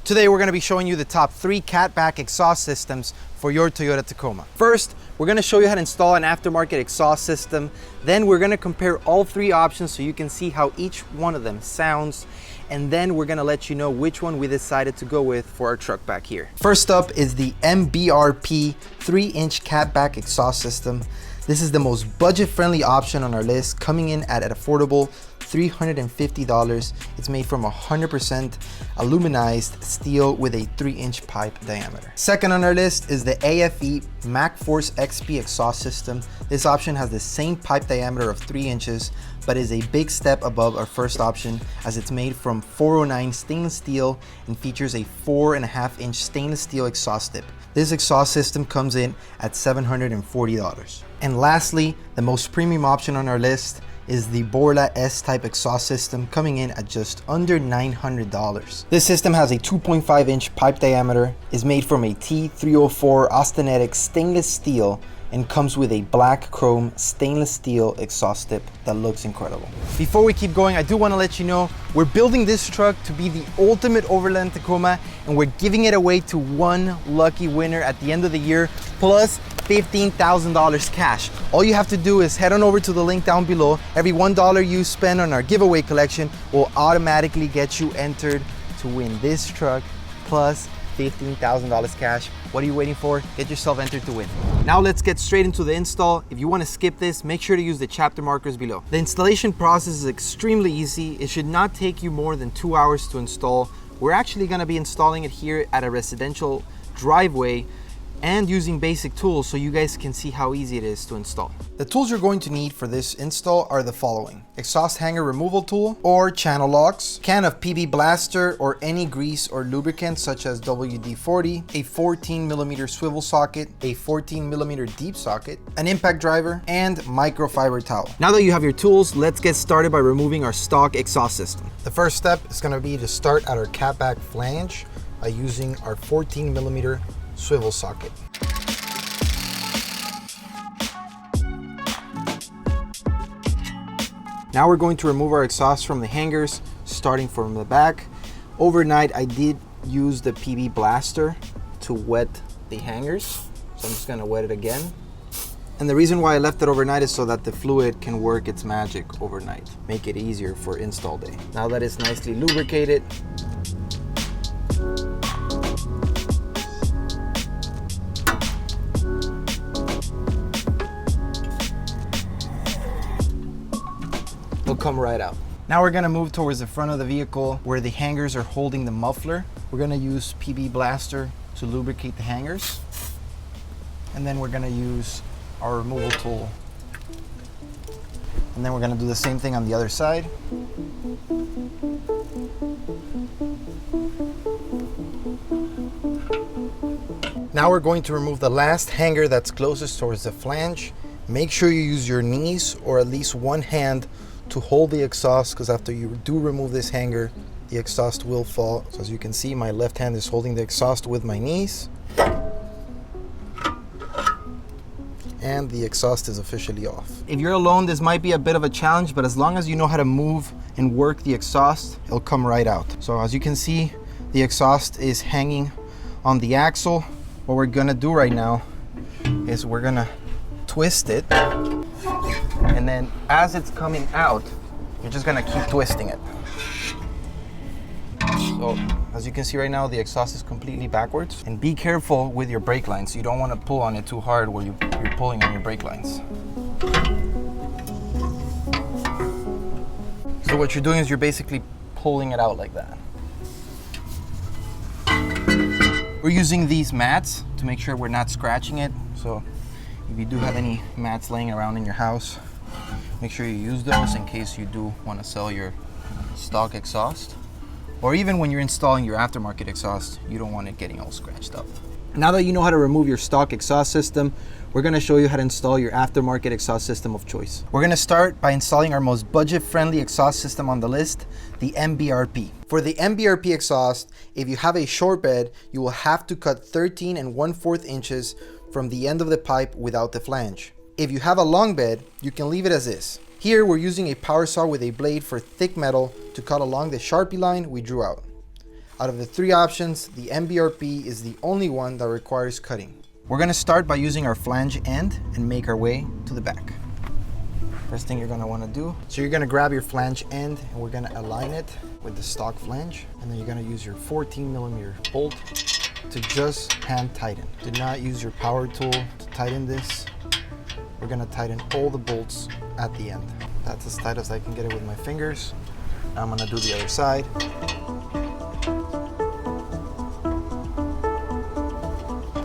Today we're going to be showing you the top 3 catback exhaust systems for your Toyota Tacoma. First, we're going to show you how to install an aftermarket exhaust system. Then we're going to compare all 3 options so you can see how each one of them sounds. And then we're going to let you know which one we decided to go with for our truck back here. First up is the MBRP 3-inch catback exhaust system. This is the most budget-friendly option on our list, coming in at an affordable $350. It's made from 100% aluminized steel with a 3-inch pipe diameter. Second on our list is the AFE MacForce XP exhaust system. This option has the same pipe diameter of 3 inches, but is a big step above our first option as it's made from 409 stainless steel and features a 4.5-inch stainless steel exhaust tip. This exhaust system comes in at $740. And lastly, the most premium option on our list is the Borla S-type exhaust system, coming in at just under $900. This system has a 2.5-inch pipe diameter, is made from a T304 austenitic stainless steel, and comes with a black chrome stainless steel exhaust tip that looks incredible. Before we keep going, I do want to let you know we're building this truck to be the ultimate overland Tacoma, and we're giving it away to one lucky winner at the end of the year, plus $15,000 cash. All you have to do is head on over to the link down below. Every $1 you spend on our giveaway collection will automatically get you entered to win this truck plus $15,000 cash. What are you waiting for? Get yourself entered to win. Now let's get straight into the install. If you want to skip this, make sure to use the chapter markers below. The installation process is extremely easy. It should not take you more than 2 hours to install. We're actually going to be installing it here at a residential driveway and using basic tools so you guys can see how easy it is to install. The tools you're going to need for this install are the following: exhaust hanger removal tool or channel locks, can of PB blaster or any grease or lubricant such as WD-40, a 14mm swivel socket, a 14mm deep socket, an impact driver, and microfiber towel. Now that you have your tools, let's get started by removing our stock exhaust system. The first step is going to be to start at our catback flange by using our 14mm swivel socket. Now we're going to remove our exhaust from the hangers, starting from the back. Overnight, I did use the PB blaster to wet the hangers, so I'm just gonna wet it again. And the reason why I left it overnight is so that the fluid can work its magic overnight, make it easier for install day. Now that it's nicely lubricated, it'll come right out. Now we're gonna move towards the front of the vehicle where the hangers are holding the muffler. We're gonna use PB blaster to lubricate the hangers. And then we're gonna use our removal tool. And then we're gonna do the same thing on the other side. Now we're going to remove the last hanger that's closest towards the flange. Make sure you use your knees or at least one hand to hold the exhaust, because after you do remove this hanger, the exhaust will fall. So as you can see, my left hand is holding the exhaust with my knees. And the exhaust is officially off. If you're alone, this might be a bit of a challenge, but as long as you know how to move and work the exhaust, it'll come right out. So as you can see, the exhaust is hanging on the axle. What we're gonna do right now is we're gonna twist it, and then as it's coming out, you're just gonna keep twisting it. So as you can see right now, the exhaust is completely backwards. And be careful with your brake lines. You don't want to pull on it too hard where you're pulling on your brake lines. So what you're doing is you're basically pulling it out like that. We're using these mats to make sure we're not scratching it. So if you do have any mats laying around in your house, make sure you use those in case you do want to sell your stock exhaust. Or even when you're installing your aftermarket exhaust, you don't want it getting all scratched up. Now that you know how to remove your stock exhaust system, we're going to show you how to install your aftermarket exhaust system of choice. We're going to start by installing our most budget-friendly exhaust system on the list, the MBRP. For the MBRP exhaust, if you have a short bed, you will have to cut 13 1/4 inches from the end of the pipe without the flange. If you have a long bed, you can leave it as is. Here we're using a power saw with a blade for thick metal to cut along the Sharpie line we drew out. Out of the three options, the MBRP is the only one that requires cutting. We're gonna start by using our flange end and make our way to the back. First thing you're gonna wanna do, so you're gonna grab your flange end and we're gonna align it with the stock flange. And then you're gonna use your 14mm bolt to just hand tighten. Do not use your power tool to tighten this. We're gonna tighten all the bolts at the end. That's as tight as I can get it with my fingers. Now I'm gonna do the other side.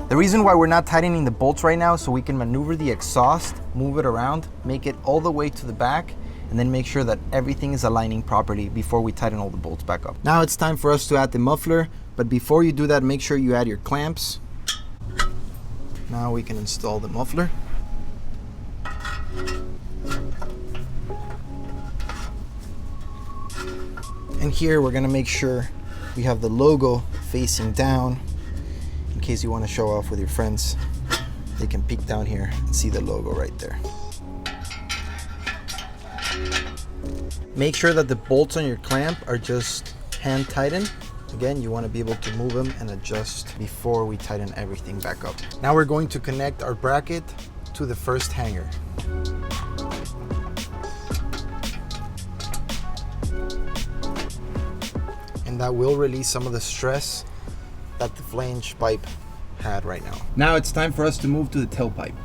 The reason why we're not tightening the bolts right now is so we can maneuver the exhaust, move it around, make it all the way to the back, and then make sure that everything is aligning properly before we tighten all the bolts back up. Now it's time for us to add the muffler, but before you do that, make sure you add your clamps. Now we can install the muffler. And here we're gonna make sure we have the logo facing down. In case you want to show off with your friends, they can peek down here and see the logo right there. Make sure that the bolts on your clamp are just hand tightened. Again, you want to be able to move them and adjust before we tighten everything back up. Now we're going to connect our bracket to the first hanger. And that will release some of the stress that the flange pipe had right now. Now it's time for us to move to the tailpipe.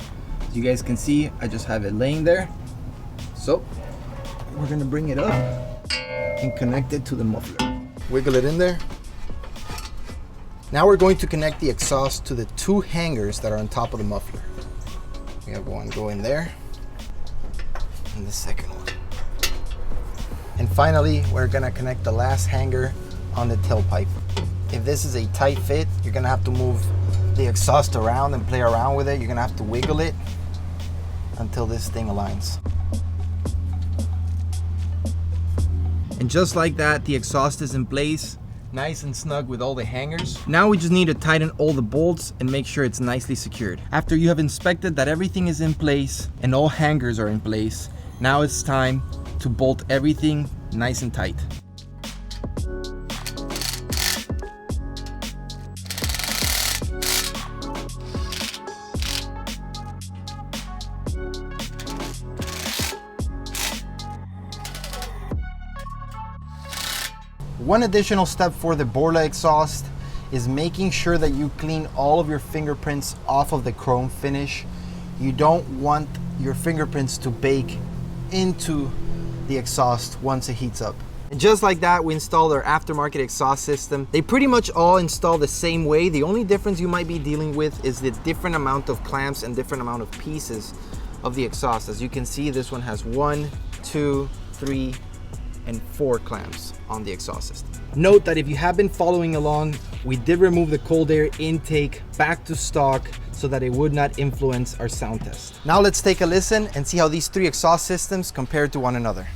As you guys can see, I just have it laying there. So we're gonna bring it up and connect it to the muffler. Wiggle it in there. Now we're going to connect the exhaust to the two hangers that are on top of the muffler. We have one going there and the second one. And finally, we're gonna connect the last hanger on the tailpipe. If this is a tight fit, you're gonna have to move the exhaust around and play around with it. You're gonna have to wiggle it until this thing aligns. And just like that, the exhaust is in place, nice and snug with all the hangers. Now we just need to tighten all the bolts and make sure it's nicely secured. After you have inspected that everything is in place and all hangers are in place, now it's time to bolt everything nice and tight. One additional step for the Borla exhaust is making sure that you clean all of your fingerprints off of the chrome finish. You don't want your fingerprints to bake into the exhaust once it heats up. And just like that, we installed our aftermarket exhaust system. They pretty much all install the same way. The only difference you might be dealing with is the different amount of clamps and different amount of pieces of the exhaust. As you can see, this one has 1, 2, 3, and 4 clamps on the exhaust system. Note that if you have been following along, we did remove the cold air intake back to stock so that it would not influence our sound test. Now let's take a listen and see how these three exhaust systems compare to one another.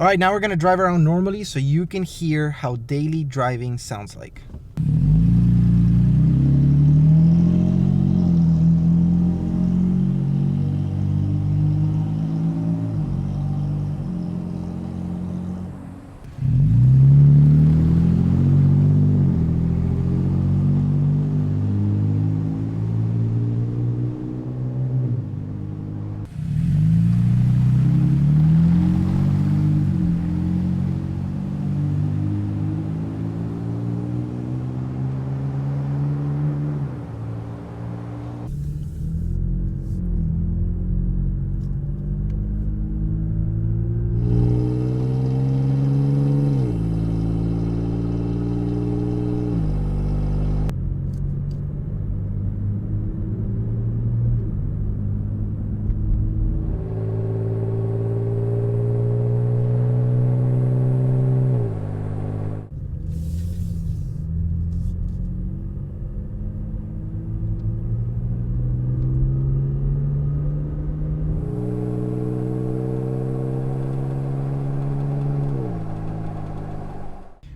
All right, now we're gonna drive around normally so you can hear how daily driving sounds like.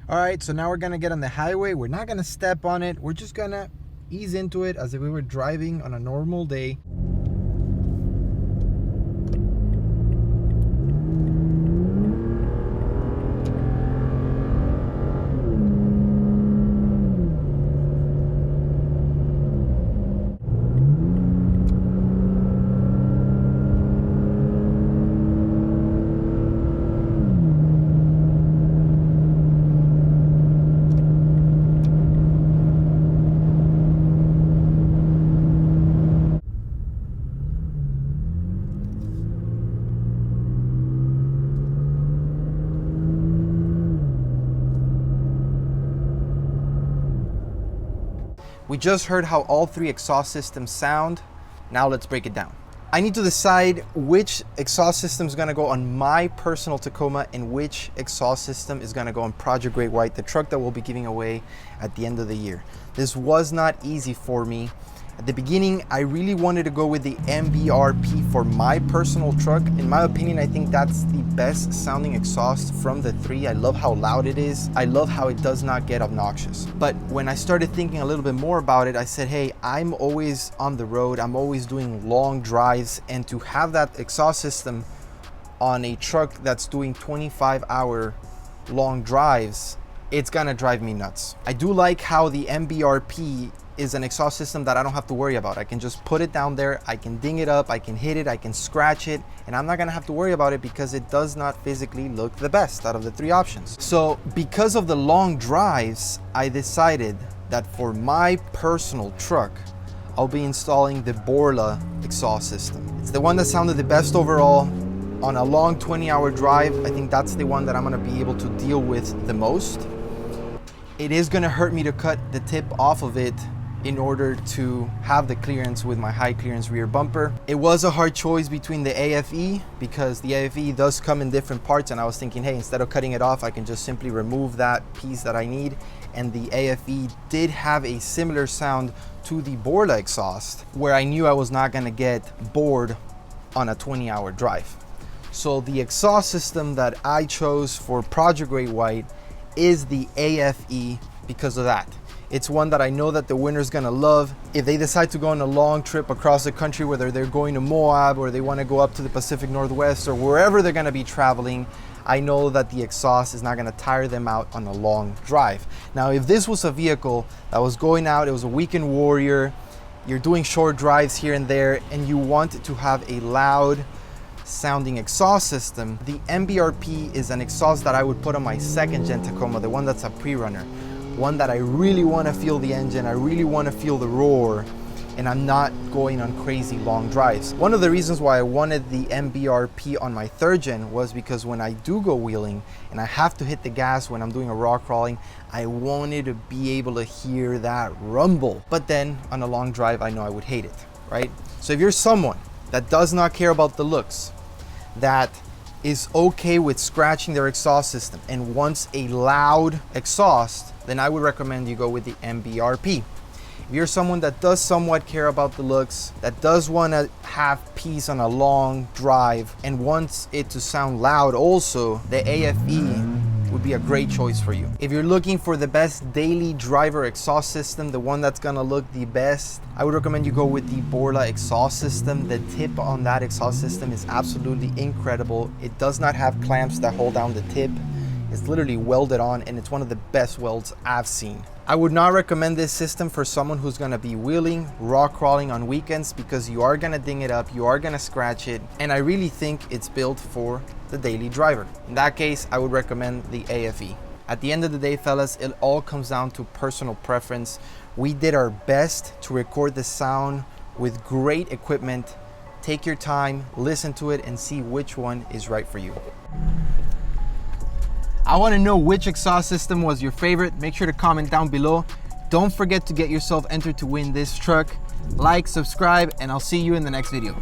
All right, so now we're gonna get on the highway. We're not gonna step on it. We're just gonna ease into it as if we were driving on a normal day. We just heard how all three exhaust systems sound. Now let's break it down. I need to decide which exhaust system is gonna go on my personal Tacoma and which exhaust system is gonna go on Project Great White, the truck that we'll be giving away at the end of the year. This was not easy for me. At the beginning, I really wanted to go with the MBRP for my personal truck. In my opinion, I think that's the best sounding exhaust from the three. I love how loud it is. I love how it does not get obnoxious. But when I started thinking a little bit more about it, I said, hey, I'm always on the road. I'm always doing long drives, and to have that exhaust system on a truck that's doing 25-hour long drives, it's gonna drive me nuts. I do like how the MBRP is an exhaust system that I don't have to worry about. I can just put it down there, I can ding it up, I can hit it, I can scratch it, and I'm not gonna have to worry about it because it does not physically look the best out of the three options. So because of the long drives, I decided that for my personal truck, I'll be installing the Borla exhaust system. It's the one that sounded the best overall. On a long 20-hour drive, I think that's the one that I'm gonna be able to deal with the most. It is gonna hurt me to cut the tip off of it in order to have the clearance with my high clearance rear bumper. It was a hard choice between the AFE because the AFE does come in different parts, and I was thinking, hey, instead of cutting it off, I can just simply remove that piece that I need. And the AFE did have a similar sound to the Borla exhaust, where I knew I was not gonna get bored on a 20-hour drive. So the exhaust system that I chose for Project Great White is the AFE because of that. It's one that I know that the winner's gonna love. If they decide to go on a long trip across the country, whether they're going to Moab or they wanna go up to the Pacific Northwest or wherever they're gonna be traveling, I know that the exhaust is not gonna tire them out on a long drive. Now, if this was a vehicle that was going out, it was a weekend warrior, you're doing short drives here and there, and you want to have a loud sounding exhaust system, the MBRP is an exhaust that I would put on my second gen Tacoma, the one that's a pre-runner. One that I really want to feel the engine, I really want to feel the roar, and I'm not going on crazy long drives. One of the reasons why I wanted the MBRP on my third gen was because when I do go wheeling and I have to hit the gas when I'm doing a rock crawling, I wanted to be able to hear that rumble. But then on a long drive, I know I would hate it, right? So if you're someone that does not care about the looks, that is okay with scratching their exhaust system and wants a loud exhaust, then I would recommend you go with the MBRP. If you're someone that does somewhat care about the looks, that does want to have peace on a long drive and wants it to sound loud also, the AFE would be a great choice for you. If you're looking for the best daily driver exhaust system, the one that's gonna look the best, I would recommend you go with the Borla exhaust system. The tip on that exhaust system is absolutely incredible. It does not have clamps that hold down the tip. It's literally welded on, and it's one of the best welds I've seen. I would not recommend this system for someone who's gonna be wheeling, rock crawling on weekends, because you are gonna ding it up, you are gonna scratch it, and I really think it's built for the daily driver. In that case, I would recommend the AFE. At the end of the day, fellas, it all comes down to personal preference. We did our best to record the sound with great equipment. Take your time, listen to it, and see which one is right for you. I want to know which exhaust system was your favorite. Make sure to comment down below. Don't forget to get yourself entered to win this truck. Like, subscribe, and I'll see you in the next video.